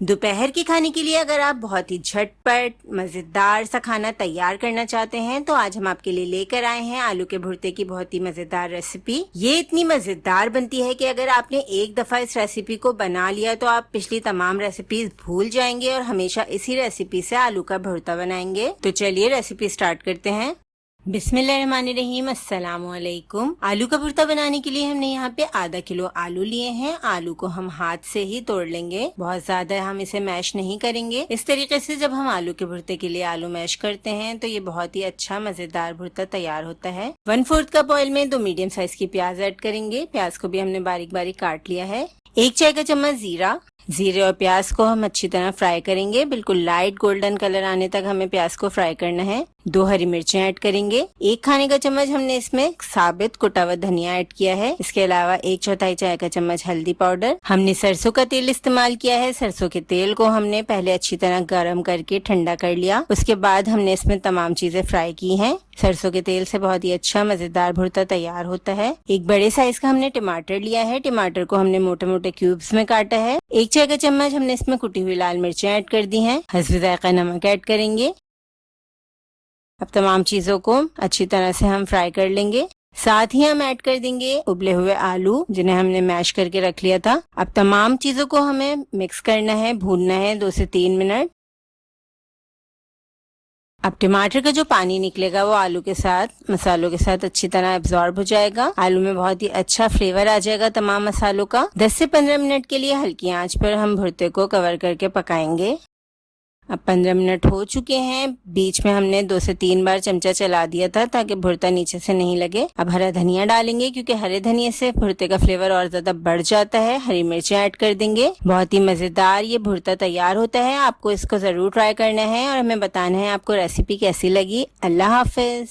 दोपहर के खाने के लिए अगर आप बहुत ही झटपट मजेदार सा खाना तैयार करना चाहते हैं तो आज हम आपके लिए लेकर आए हैं आलू के भुर्ते की बहुत ही मजेदार रेसिपी। ये इतनी मजेदार बनती है कि अगर आपने एक दफा इस रेसिपी को बना लिया तो आप पिछली तमाम रेसिपीज भूल जाएंगे और हमेशा इसी रेसिपी से आलू का भुर्ता बनाएंगे। तो चलिए रेसिपी स्टार्ट करते हैं। बिस्मिल्लाहिर्रहमानिर्रहीम, अस्सलाम वालेकुम। आलू का भुर्ता बनाने के लिए हमने यहाँ पे आधा किलो आलू लिए हैं। आलू को हम हाथ से ही तोड़ लेंगे, बहुत ज्यादा हम इसे मैश नहीं करेंगे। इस तरीके से जब हम आलू के भुर्ते के लिए आलू मैश करते हैं तो ये बहुत ही अच्छा मजेदार भुर्ता तैयार होता है। 1/4 कप ऑयल में 2 मीडियम साइज की प्याज ऐड करेंगे। प्याज को भी हमने बारीक बारीक काट लिया है। 1 चाय का चम्मच जीरा। जीरे और प्याज को हम अच्छी तरह फ्राई करेंगे, बिल्कुल लाइट गोल्डन कलर आने तक हमें प्याज को फ्राई करना है। 2 हरी मिर्चें ऐड करेंगे। 1 खाने का चम्मच हमने इसमें साबित कुटा हुआ धनिया ऐड किया है। इसके अलावा 1/4 चाय का चम्मच हल्दी पाउडर। हमने सरसों का तेल इस्तेमाल किया है। सरसों के तेल को हमने पहले अच्छी तरह गर्म करके ठंडा कर लिया, उसके बाद हमने इसमें तमाम चीजें फ्राई की हैं। सरसों के तेल से बहुत ही अच्छा मजेदार भुर्ता तैयार होता है। एक बड़े साइज का हमने टमाटर लिया है। टमाटर को हमने मोटे मोटे क्यूब्स में काटा है। 1 चाय का चम्मच हमने इसमें कुटी हुई लाल मिर्चें ऐड कर दी हैं। हस्बे जायका नमक ऐड करेंगे। अब तमाम चीजों को अच्छी तरह से हम फ्राई कर लेंगे। साथ ही हम ऐड कर देंगे उबले हुए आलू जिन्हें हमने मैश करके रख लिया था। अब तमाम चीजों को हमें मिक्स करना है, भूनना है 2 से 3 मिनट। अब टमाटर का जो पानी निकलेगा वो आलू के साथ मसालों के साथ अच्छी तरह एब्जॉर्ब हो जाएगा। आलू में बहुत ही अच्छा फ्लेवर आ जाएगा तमाम मसालों का। 10 से 15 मिनट के लिए हल्की आंच पर हम भुर्ते को कवर करके पकाएंगे। अब 15 मिनट हो चुके हैं। बीच में हमने 2 से 3 बार चमचा चला दिया था ताकि भुर्ता नीचे से नहीं लगे। अब हरा धनिया डालेंगे क्योंकि हरे धनिया से भुर्ते का फ्लेवर और ज्यादा बढ़ जाता है। हरी मिर्चें ऐड कर देंगे। बहुत ही मजेदार ये भुर्ता तैयार होता है। आपको इसको जरूर ट्राई करना है और हमें बताना है आपको रेसिपी कैसी लगी। अल्लाह हाफिज।